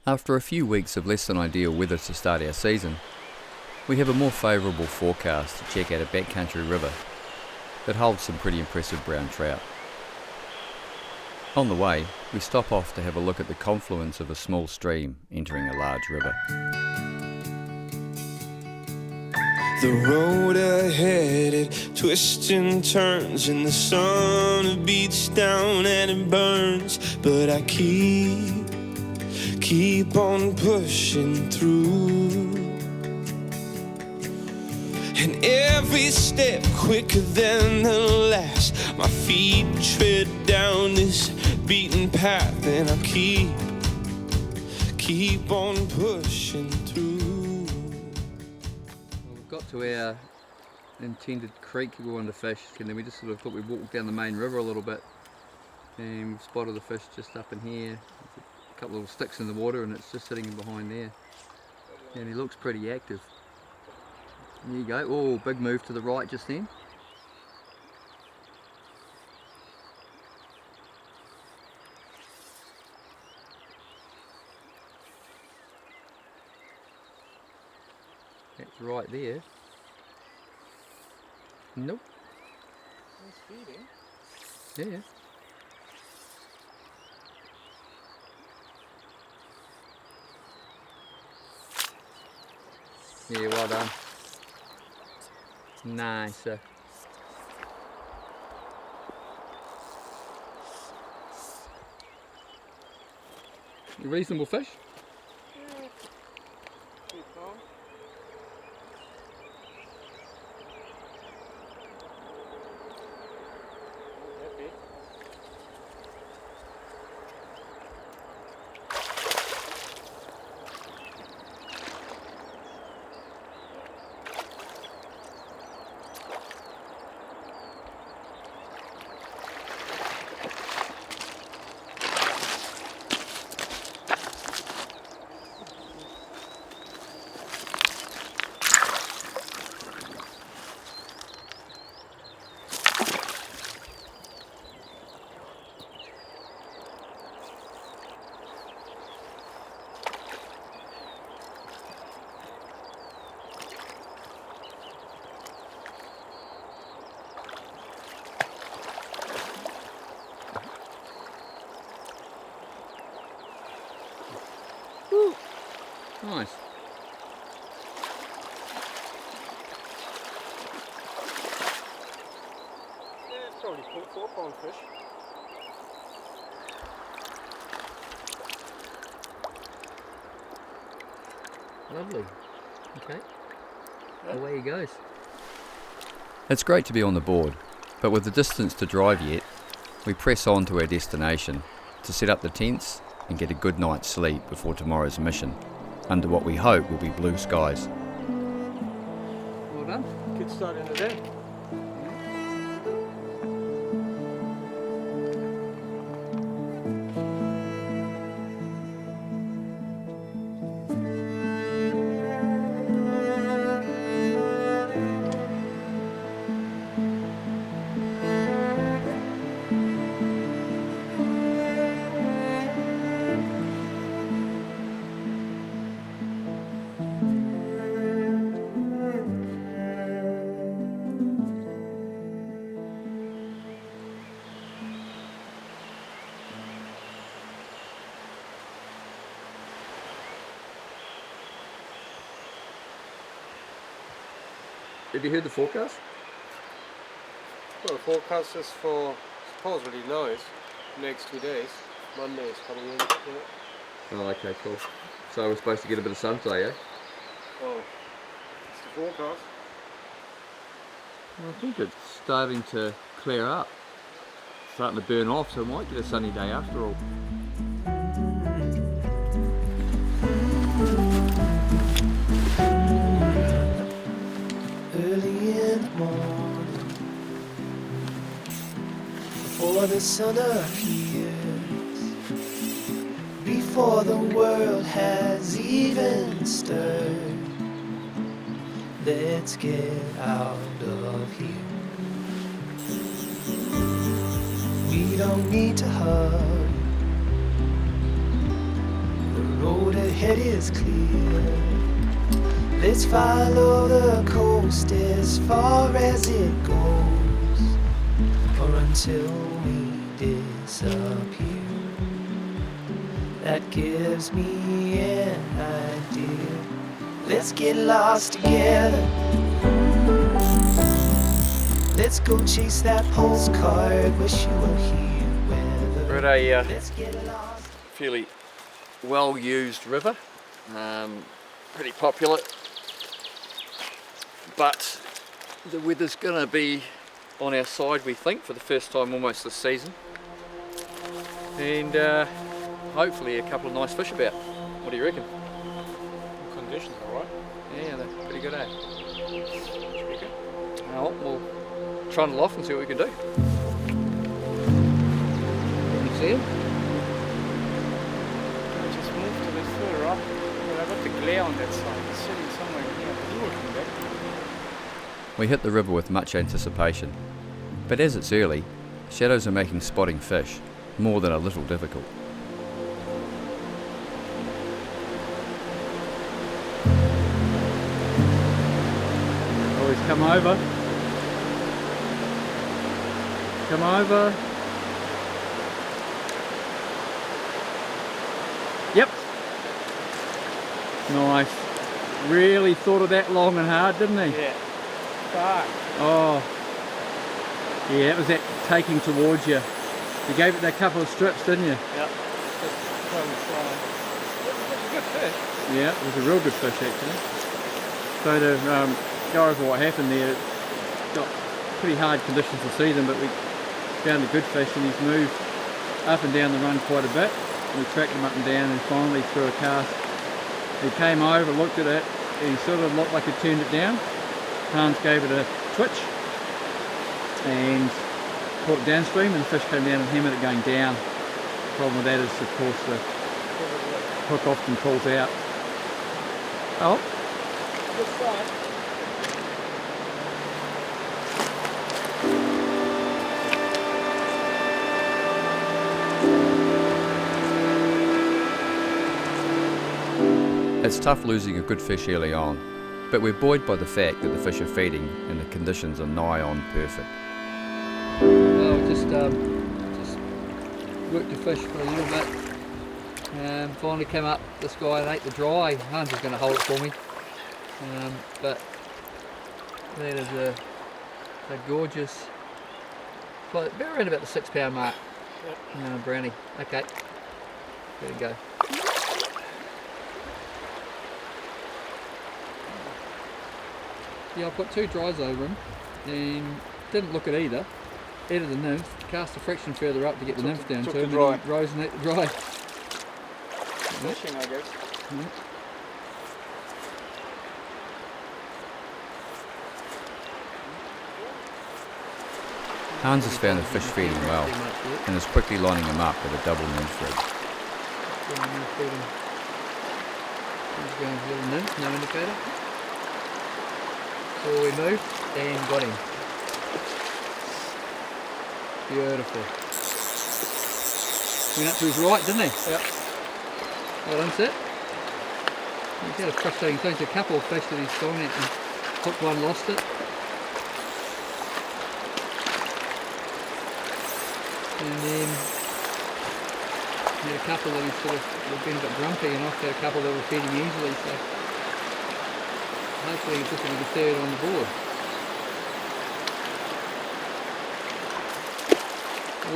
After a few weeks of less than ideal weather to start our season, we have a more favourable forecast to check out a backcountry river that holds some pretty impressive brown trout. On the way, we stop off to have a look at the confluence of a small stream entering a large river. The road ahead, it twists and turns, and the sun beats down and it burns. But I keep on pushing through, and every step quicker than the last. My feet tread down this beaten path, and I keep on pushing through. We've got to our intended creek we wanted to fish, and then we just sort of thought we'd walk down the main river a little bit, and we've spotted the fish just up in here. A couple of little sticks in the water, and it's just sitting in behind there, and he looks pretty active. There you go. Oh, big move to the right just then. That's right there. Nope. He's feeding. Yeah. Yeah, well done. Nice. Reasonable fish? Yeah. Keep calm. Happy. Woo. Nice. Yeah, it's probably 4-pound fish. Lovely. Okay. Away he goes. It's great to be on the board, but with the distance to drive yet, we press on to our destination to set up the tents and get a good night's sleep before tomorrow's mission, under what we hope will be blue skies. Well done. Good start in the day. Have you heard the forecast? Well, the forecast is for supposedly nice. Next 2 days. Monday is coming in. Yeah. Oh, okay, cool. So we're supposed to get a bit of sun today, eh? Oh, it's the forecast. Well, I think it's starting to clear up. Starting to burn off, so we might get a sunny day after all. Early in the morning, before the sun appears, before the world has even stirred, let's get out of here. We don't need to hurry, the road head is clear. Let's follow the coast as far as it goes, or until we disappear. That gives me an idea. Let's get lost together. Let's go chase that postcard. Wish you were here. Weather. We're at a Let's get lost. fairly well used river, pretty popular, but the weather's going to be on our side, we think, for the first time almost this season, and hopefully a couple of nice fish about. What do you reckon? Conditions, alright. Yeah, they're pretty good, eh? Should be good. Well, we'll trundle off and see what we can do. Can you see them? I just moved to the further up, but I got the glare on that side. It's sitting somewhere here, but you will come back. We hit the river with much anticipation, but as it's early, shadows are making spotting fish more than a little difficult. Always come over. Come over. Yep. Nice. Really thought of that long and hard, didn't he? Yeah. Fuck. Oh. Yeah, that was that taking towards you. You gave it that couple of strips, didn't you? Yep. Just throwing the fly. That's a good fish. Yeah, it was a real good fish actually. So to go over what happened there, got pretty hard conditions to see them, but we found a good fish and he's moved up and down the run quite a bit. We tracked him up and down and finally threw a cast. He came over, looked at it, and he sort of looked like he turned it down. Hans gave it a twitch and brought it downstream, and the fish came down and hammered it going down. The problem with that is, of course, the hook often pulls out. Oh, Good start. it's tough losing a good fish early on, but we're buoyed by the fact that the fish are feeding and the conditions are nigh on perfect. Just worked the fish for a little bit. Finally came up this guy and ate the dry. Hans is going to hold it for me. But that is a gorgeous, well, around about the 6 pound mark. Yep. Brownie. Okay, there you go. Yeah, I put 2 dries over him and didn't look at either. Added the nymph, cast a fraction further up to get the nymph down to him, and he rose and ate the dry. Fishing, I guess. Hans has found the fish feeding well and is quickly lining them up with a double nymph rig. He's going for a little nymph, no indicator. So we moved and got him. Beautiful. Went up to his right, didn't he? Yep. Well done, Seth. He's had a frustrating thing. There's a couple of fish that he's gone at and hooked one, lost it. And then he had a couple that he sort of have been a bit grumpy, and I've had a couple that were feeding easily, so hopefully this will be the third on the board.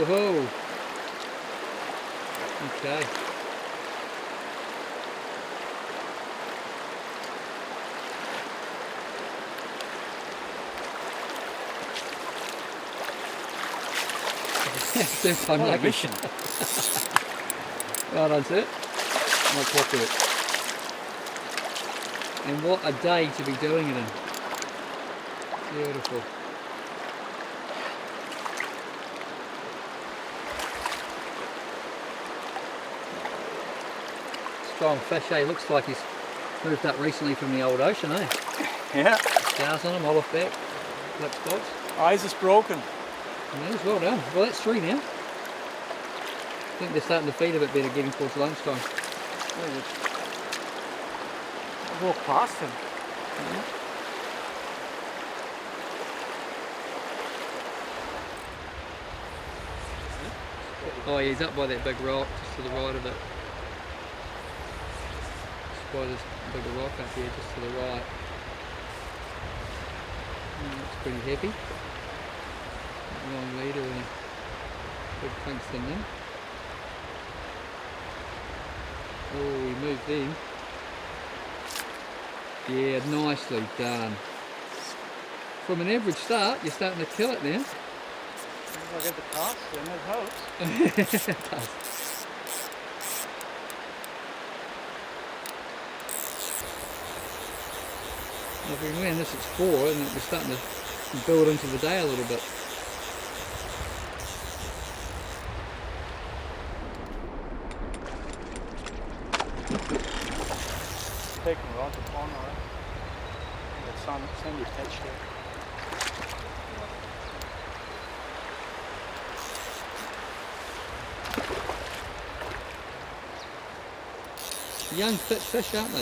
Whoa! Okay. Super unlucky. Well done, sir. Not quite good. And what a day to be doing it in. Beautiful. Strong fish, eh? Looks like he's moved up recently from the old ocean, eh? Yeah. Scars on him, olive back, lip spots. Eyes is broken. Yes, well done. Well, that's 3 now. I think they're starting to feed a bit better getting towards lunchtime. Very good. I walked past him. Oh yeah, he's up by that big rock just to the right of it. Just by this bigger rock up here just to the right. Looks pretty heavy. Long leader and a big tungsten there. Oh, we moved in. Yeah, nicely done. From an average start, you're starting to kill it now. If I get the cast, then it helps. It does. I've been wearing this at 4 and we're starting to build into the day a little bit. Taking right the corner, right? That sandy patch there. Young fit fish, aren't they?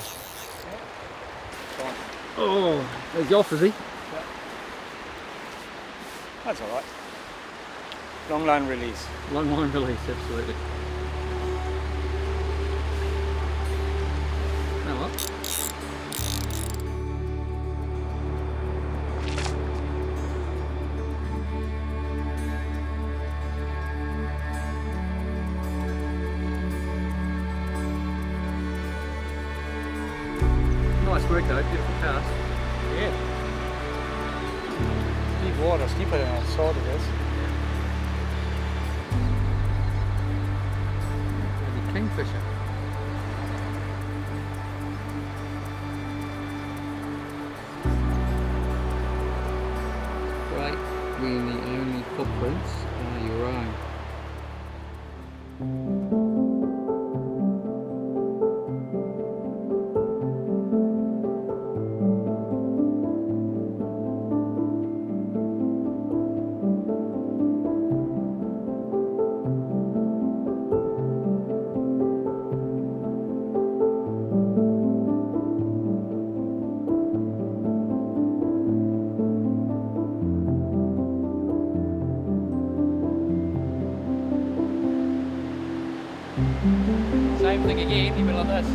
Fine. Oh, he's off, is he? That's alright. Long line release. Long line release, absolutely. Now what? Nice work though, beautiful cast. Yeah. Deep water, deeper than I thought it is. Maybe kingfisher. Great when the only footprints are your own. Same thing again, even like this.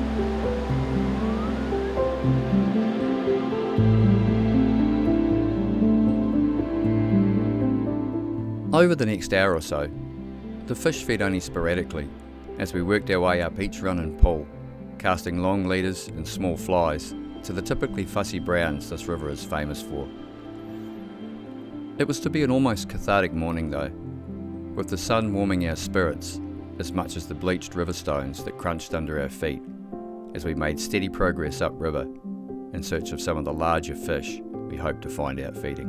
Over the next hour or so, the fish fed only sporadically as we worked our way up each run and pull, casting long leaders and small flies to the typically fussy browns this river is famous for. It was to be an almost cathartic morning though, with the sun warming our spirits as much as the bleached river stones that crunched under our feet as we made steady progress upriver in search of some of the larger fish we hoped to find out feeding.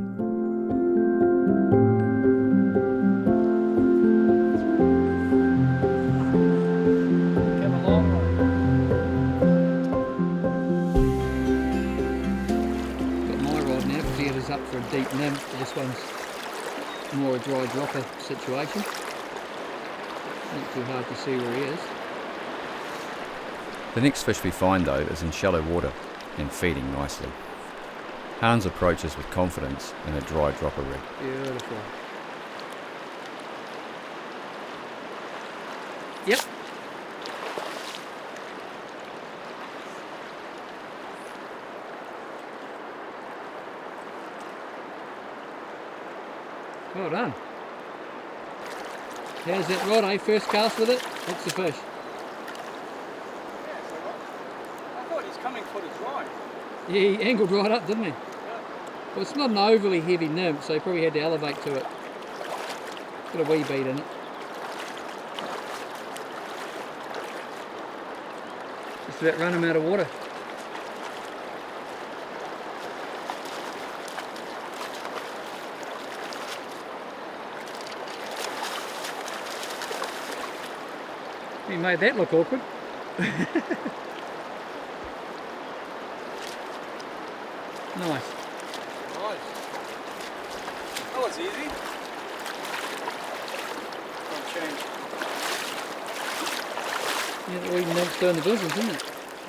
Come along. Got my rod now because the other's up for a deep nymph. This one's more a dry dropper situation. Not too hard to see where he is. The next fish we find though is in shallow water and feeding nicely. Hans approaches with confidence in a dry dropper rig. Beautiful. Yep. Well done. How's that rod, eh? First cast with it? What's the fish? I thought he's coming for the dry. Yeah, he angled right up, didn't he? Well, it's not an overly heavy nymph, so he probably had to elevate to it. Got a wee bead in it. Just about run him out of water. He made that look awkward. Nice. Nice. That was easy. Don't change. Yeah, the wee nymph's doing the business, isn't it?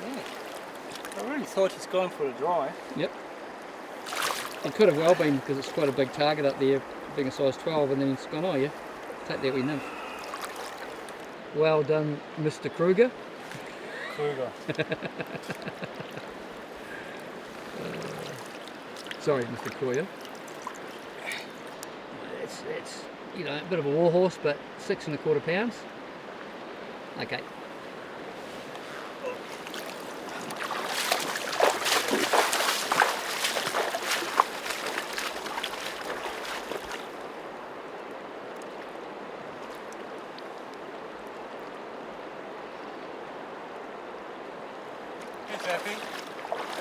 Yeah. All right. probably thought he's gone for a dry. Yep. It could have well been because it's quite a big target up there, being a size 12, and then he's gone, oh yeah, take that wee nymph. Well done, Mr. Kreuer. Kruger. Sorry, Mr. Kreuer. It's you know, a bit of a war horse, but 6 1/4 pounds. Okay. He's happy.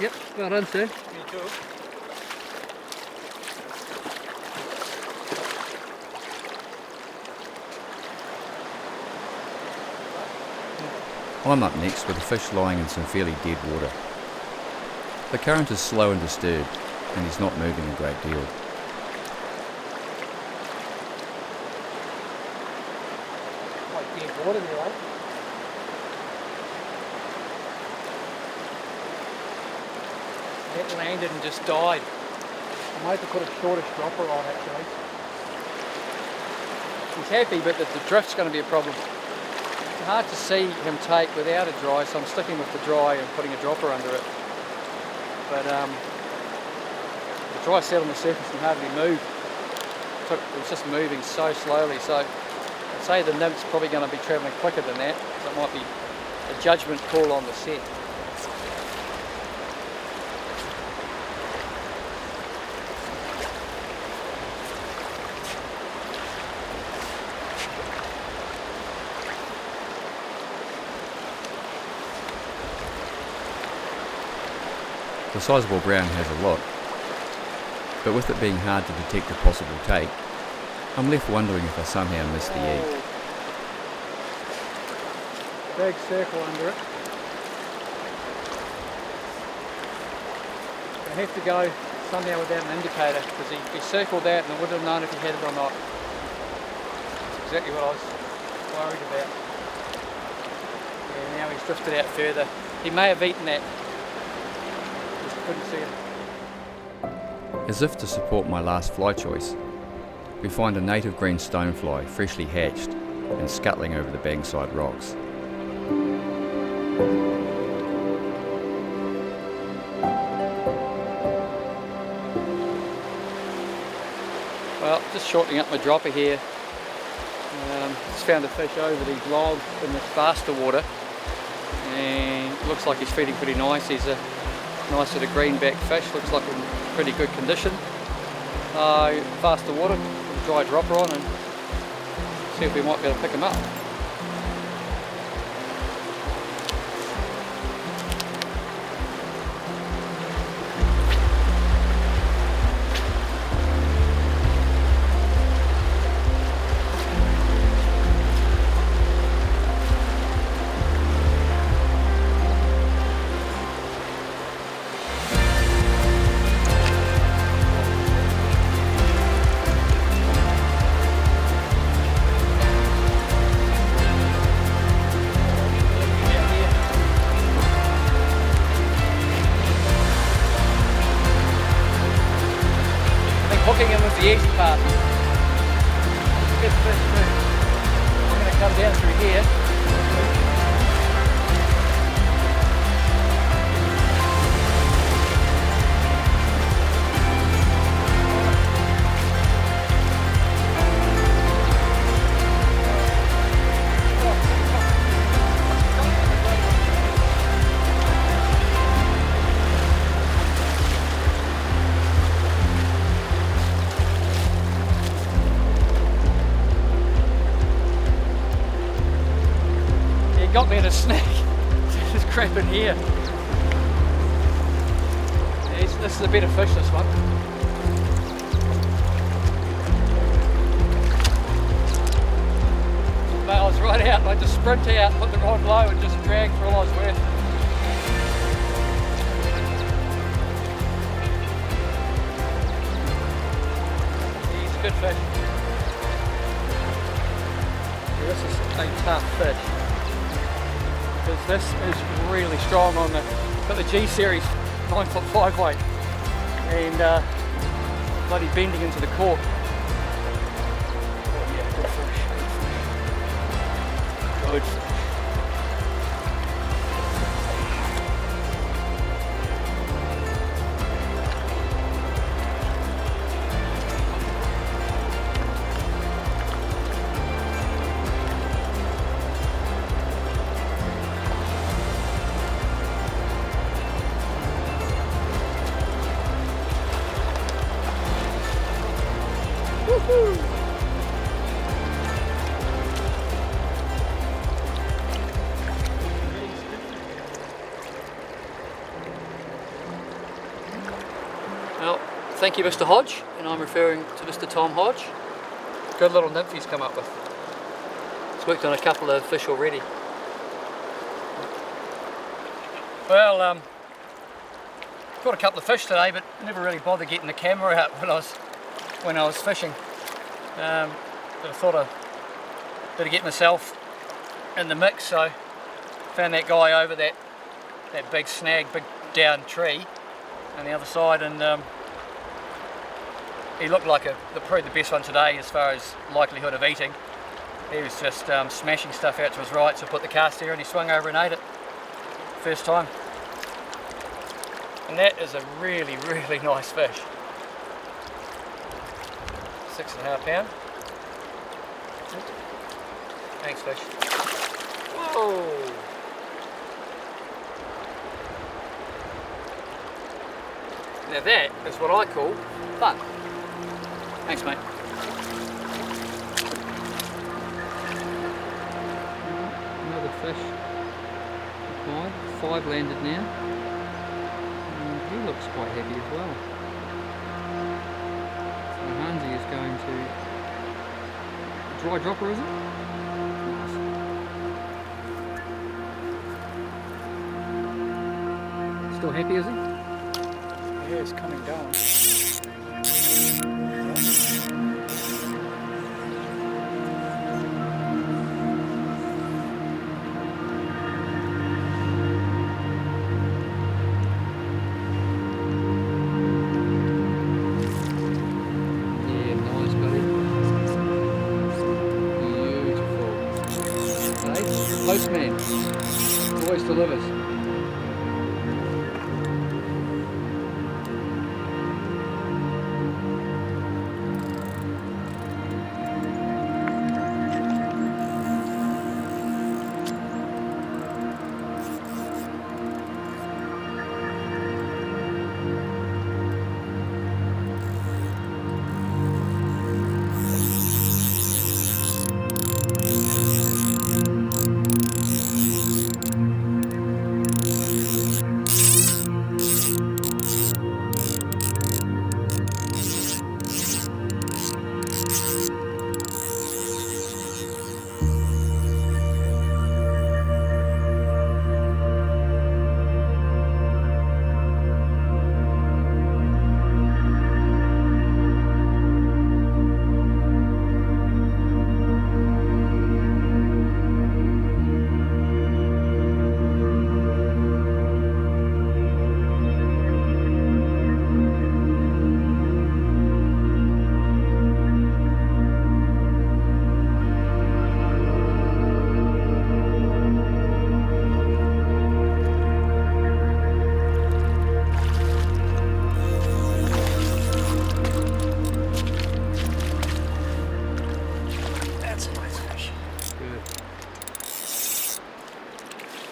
Yep, well done, sir. Me too. I'm up next with a fish lying in some fairly dead water. The current is slow and disturbed, and he's not moving a great deal. Quite deep water there, right? That landed and just died. I might have put a shortish dropper on actually. He's happy, but the drift's going to be a problem. It's hard to see him take without a dry, so I'm sticking with the dry and putting a dropper under it. But the dry sat on the surface and hardly moved. It was just moving so slowly, so I'd say the nymph's probably going to be travelling quicker than that. So it might be a judgment call on the set. The sizable brown has a lot, but with it being hard to detect a possible take, I'm left wondering if I somehow missed the eat. Big circle under it. I have to go somehow without an indicator because he circled that and I wouldn't have known if he had it or not. That's exactly what I was worried about. Yeah, now he's drifted out further. He may have eaten that. Just couldn't see him. As if to support my last fly choice, we find a native green stonefly freshly hatched and scuttling over the bankside rocks. Well, just shortening up my dropper here. Just found a fish over these logs in this faster water, and it looks like he's feeding pretty nice. He's a nice sort of greenback fish, looks like in pretty good condition. Faster water, put a dry dropper on and see if we might be able to pick him up. Hooking him was the easy part. Good fish too. I'm going to come down through here. Got me in a snag. Just crap in here. Yeah, this is a better fish, this one. But I was right out, I just sprint out, put the rod low and just drag for all I was worth. He's a good fish. Yeah, this is a tough fish. Because this is really strong on the Got the G series 9-foot 5 weight and bloody bending into the cork. Oh yeah, good fish. Good fish. Well, thank you, Mr. Hodge, and I'm referring to Mr. Tom Hodge. Good little nymph he's come up with. He's worked on a couple of fish already. Well, caught a couple of fish today, but never really bothered getting the camera out when I was fishing. But I thought I'd better get myself in the mix, so found that guy over that big snag, big down tree on the other side, and he looked like probably the best one today as far as likelihood of eating. He was just smashing stuff out to his right, so I put the cast there and he swung over and ate it. First time. And that is a really, really nice fish. 6.5 pound. Thanks, fish. Whoa! Now that is what I call fun. Thanks, mate. Another fish. 5 landed now. And he looks quite heavy as well. So Hansi is going to dry dropper, is it? Nice. Still happy, is he? Yeah, it's coming down. Postman always delivers.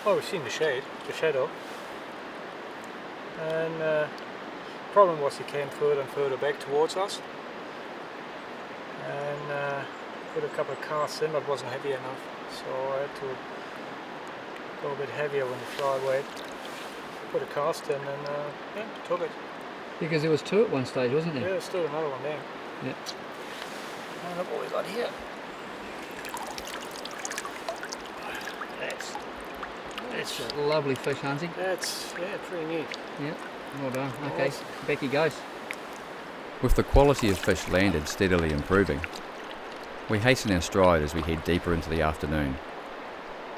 Oh, we've seen the shadow. And problem was he came further and further back towards us. And put a couple of casts in, but wasn't heavy enough. So I had to go a bit heavier when the fly weight. Put a cast in and yeah, took it. Because there was 2 at one stage, wasn't there? Yeah, there's still another one there. Yeah. And I've always got here. That's a lovely fish, Hansi. That's, yeah, pretty neat. Yeah, well done. Okay, back he goes. With the quality of fish landed steadily improving, we hasten our stride as we head deeper into the afternoon,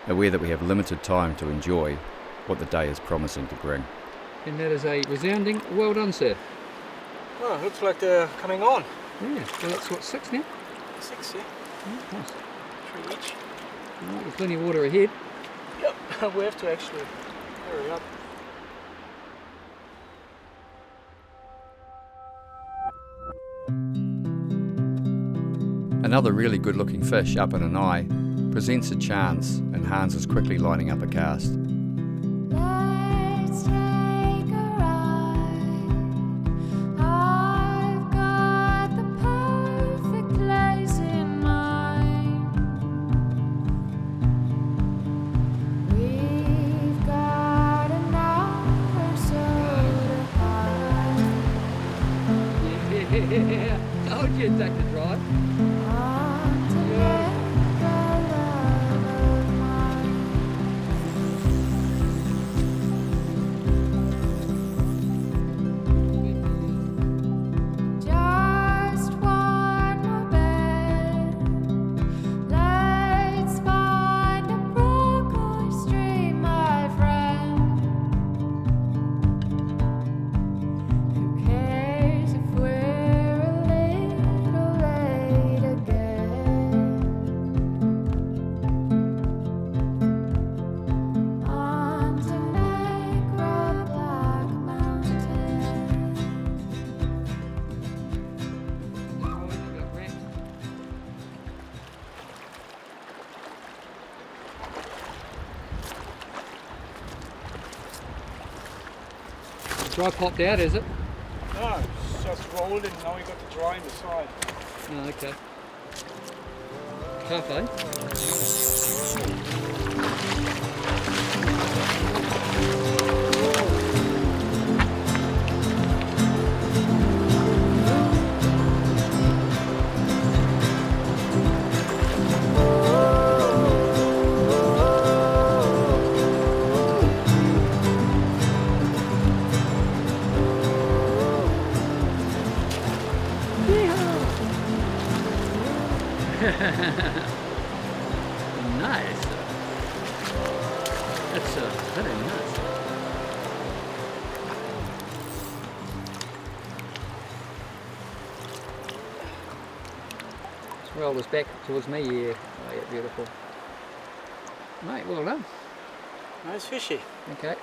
aware that we have limited time to enjoy what the day is promising to bring. And that is a resounding well done, sir. Well, looks like they're coming on. Yeah, well that's what, 6 now? 6, yeah. Yeah, nice. 3 each. Well, there's plenty of water ahead. Yep, we have to actually hurry up. Another really good looking fish up in an eye presents a chance, and Hans is quickly lining up a cast. Let's take a ride. I've got the perfect place in mind. We've got an hour or so to hide. Yeah, told you to take the drive. On to let the love of mine. Just one more bed. Let's find a brook or stream, my friend. Who cares if we're a little late again? On to Negra Black Mountain. Dry popped out, is it? No, it's just rolled and now we got the dry in the side. Oh, okay. Tough, eh? Nice. That's very nice. Let's roll this back towards me, yeah. Oh, yeah, beautiful. Mate, well done. Nice fishy. Okay.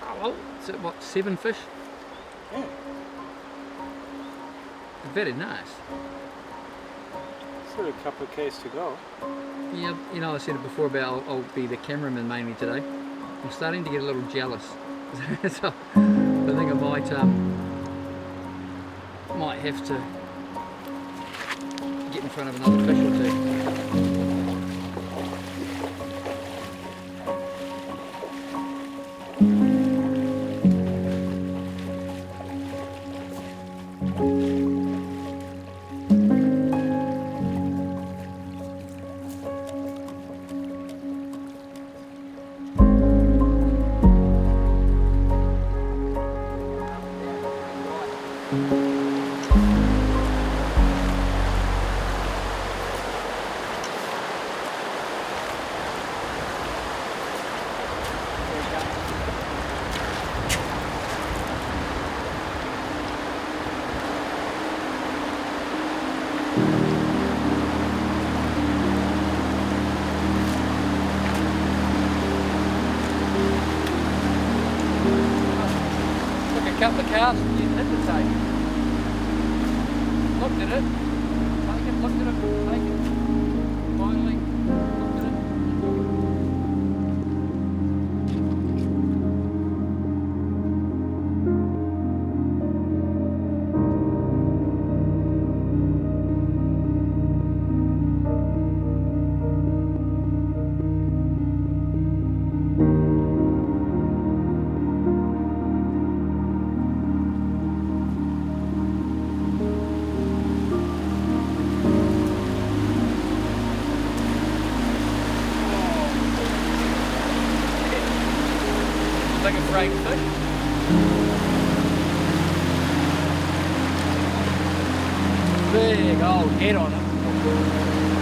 Oh, well, is it what, 7 fish? Yeah. Very nice. Still a couple of Ks to go. Yeah, you know, I said it before about I'll be the cameraman mainly today. I'm starting to get a little jealous. So I think I might have to get in front of another fish or two. Couple of casts and you hit the tape. Looked at it, take it, looked at it, take it. Finally, looked at it. Like a fried fish. Big old head on it.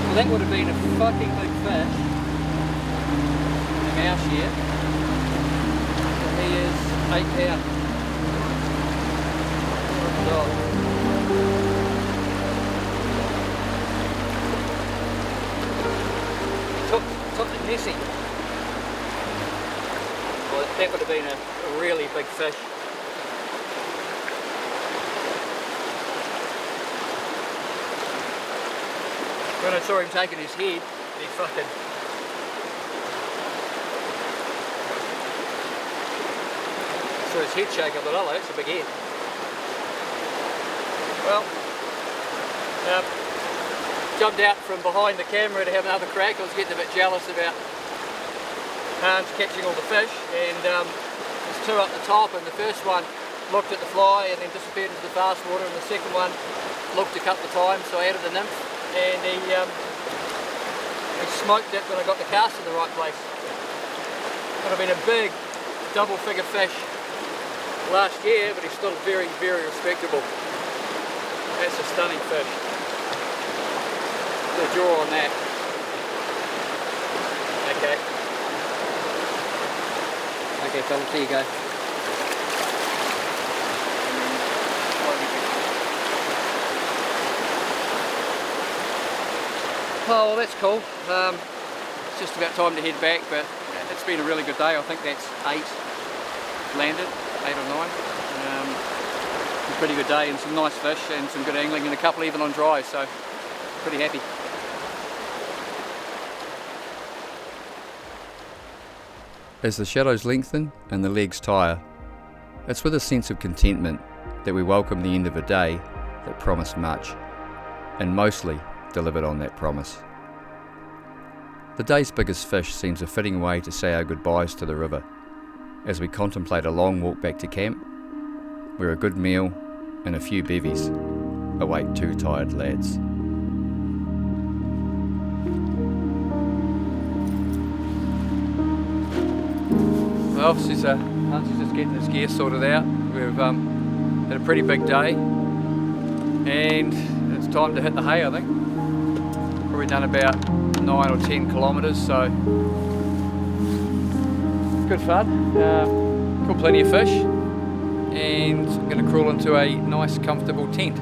Well, that would have been a fucking big fish in our share. He is 8 pound. Took the Nessie. Well, that would have been a really big fish. When I saw him taking his head, he fucking... saw his head shake. I thought, oh, that's a big head. Well, jumped out from behind the camera to have another crack. I was getting a bit jealous about Hans catching all the fish, and there's two up the top, and the first one looked at the fly and then disappeared into the fast water, and the second one looked a couple of times, so I added the nymph, and he smoked it when I got the cast in the right place. Would have been a big double figure fish last year, but he's still very, very respectable. That's a stunning fish. The jaw on that. Okay. Okay, fella, there you go. Oh, well, that's cool. It's just about time to head back, but it's been a really good day. I think that's 8 landed, 8 or 9. A pretty good day and some nice fish and some good angling and a couple even on dry, so pretty happy. As the shadows lengthen and the legs tire, it's with a sense of contentment that we welcome the end of a day that promised much, and mostly delivered on that promise. The day's biggest fish seems a fitting way to say our goodbyes to the river, as we contemplate a long walk back to camp, where a good meal and a few bevies await 2 tired lads. Well, Hans is just getting his gear sorted out. We've had a pretty big day, and it's time to hit the hay, I think. Probably done about 9 or 10 kilometres, so good fun. Caught plenty of fish, and I'm going to crawl into a nice comfortable tent.